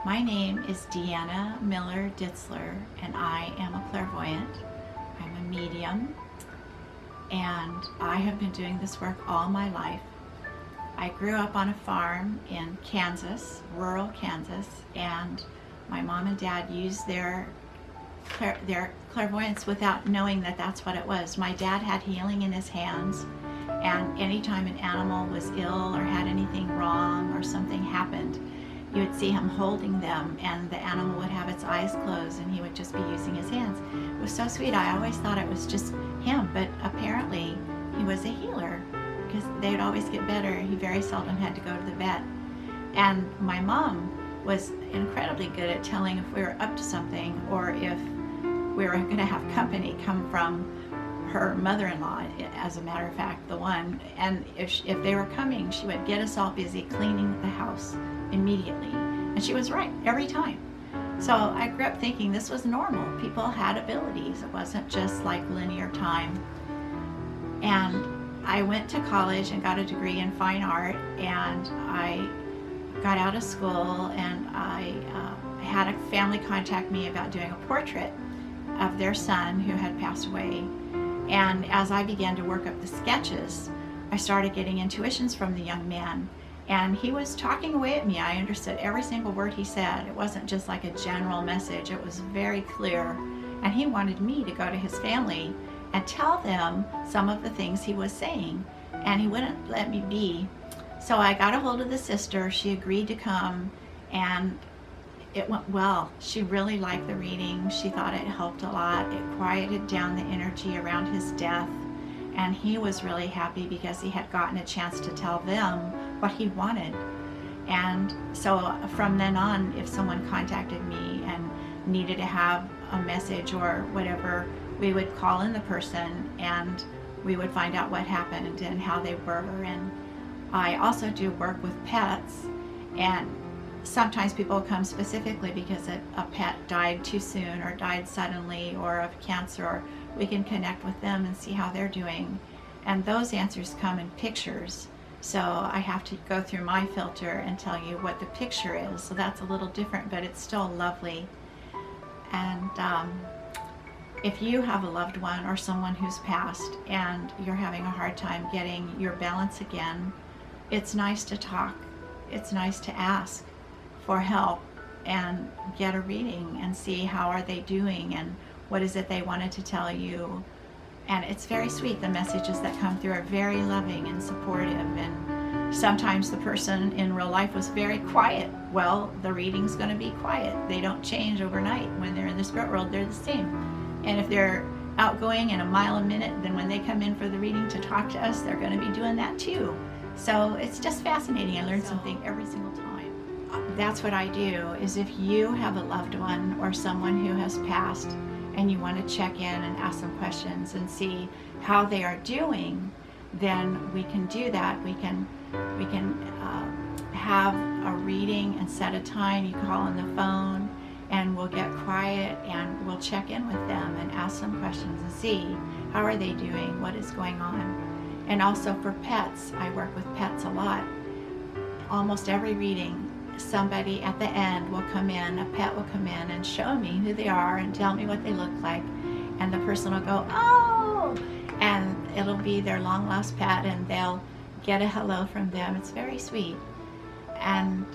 My name is Deanna Ditzler, and I am a clairvoyant. I'm a medium, and I have been doing this work all my life. I grew up on a farm in Kansas, rural Kansas, and my mom and dad used their clairvoyance without knowing that that's what it was. My dad had healing in his hands, and anytime an animal was ill or had anything wrong or something happened, you would see him holding them, and the animal would have its eyes closed and he would just be using his hands. It was so sweet. I always thought it was just him, but apparently he was a healer because they would always get better. He very seldom had to go to the vet. And my mom was incredibly good at telling if we were up to something or if we were going to have company come from her mother-in-law, as a matter of fact, the one. And if they were coming, she would get us all busy cleaning the house immediately. And she was right every time. So I grew up thinking this was normal. People had abilities. It wasn't just like linear time. And I went to college and got a degree in fine art, and I got out of school, and I had a family contact me about doing a portrait of their son who had passed away. And as I began to work up the sketches, I started getting intuitions from the young man, and he was talking away at me. I understood every single word he said. It wasn't just like a general message. It was very clear, and he wanted me to go to his family and tell them some of the things he was saying, and he wouldn't let me be. So I got a hold of the sister. She agreed to come, and it went well. She really liked the reading. She thought it helped a lot. It quieted down the energy around his death, and he was really happy because he had gotten a chance to tell them what he wanted. And so from then on, if someone contacted me and needed to have a message or whatever, we would call in the person and we would find out what happened and how they were. And I also do work with pets, and sometimes people come specifically because a pet died too soon or died suddenly or of cancer, or we can connect with them and see how they're doing. And those answers come in pictures. So I have to go through my filter and tell you what the picture is. So that's a little different, but it's still lovely. And if you have a loved one or someone who's passed and you're having a hard time getting your balance again, it's nice to talk. It's nice to ask for help and get a reading and see how are they doing and what is it they wanted to tell you. And it's very sweet. The messages that come through are very loving and supportive, and sometimes the person in real life was very quiet. Well, the reading's going to be quiet. They don't change overnight. When they're in the spirit world, they're the same. And if they're outgoing and a mile a minute, then when they come in for the reading to talk to us, they're going to be doing that too. So it's just fascinating. I learn something every single time. That's what I do, is if you have a loved one or someone who has passed and you want to check in and ask some questions and see how they are doing, then we can do that. We can have a reading and set a time. You call on the phone and we'll get quiet and we'll check in with them and ask some questions and see how are they doing, what is going on. And also for pets, I work with pets a lot. Almost every reading, somebody at the end will come in, a pet will come in and show me who they are and tell me what they look like. And the person will go, oh, and it'll be their long lost pet, and they'll get a hello from them. It's very sweet. And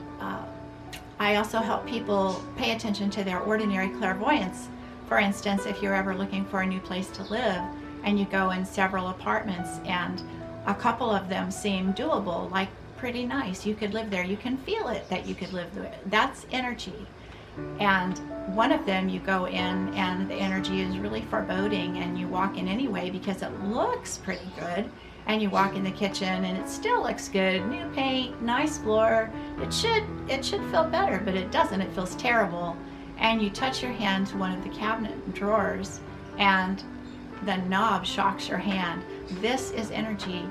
I also help people pay attention to their ordinary clairvoyance. For instance, if you're ever looking for a new place to live and you go in several apartments and a couple of them seem doable, like pretty nice, you could live there, you can feel it that you could live there. That's energy. And one of them you go in and the energy is really foreboding, and you walk in anyway because it looks pretty good, and you walk in the kitchen and it still looks good, new paint, nice floor. It should feel better, but it doesn't. It feels terrible. And you touch your hand to one of the cabinet drawers and the knob shocks your hand. This is energy.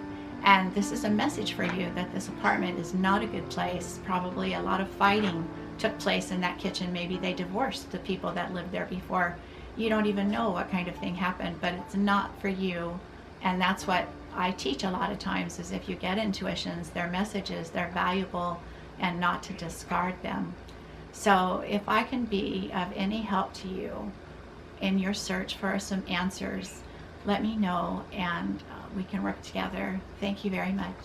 And this is a message for you that this apartment is not a good place. Probably a lot of fighting took place in that kitchen. Maybe they divorced the people that lived there before. You don't even know what kind of thing happened, but it's not for you. And that's what I teach a lot of times, is if you get intuitions, they're messages, they're valuable, and not to discard them. So if I can be of any help to you in your search for some answers, let me know, and we can work together. Thank you very much.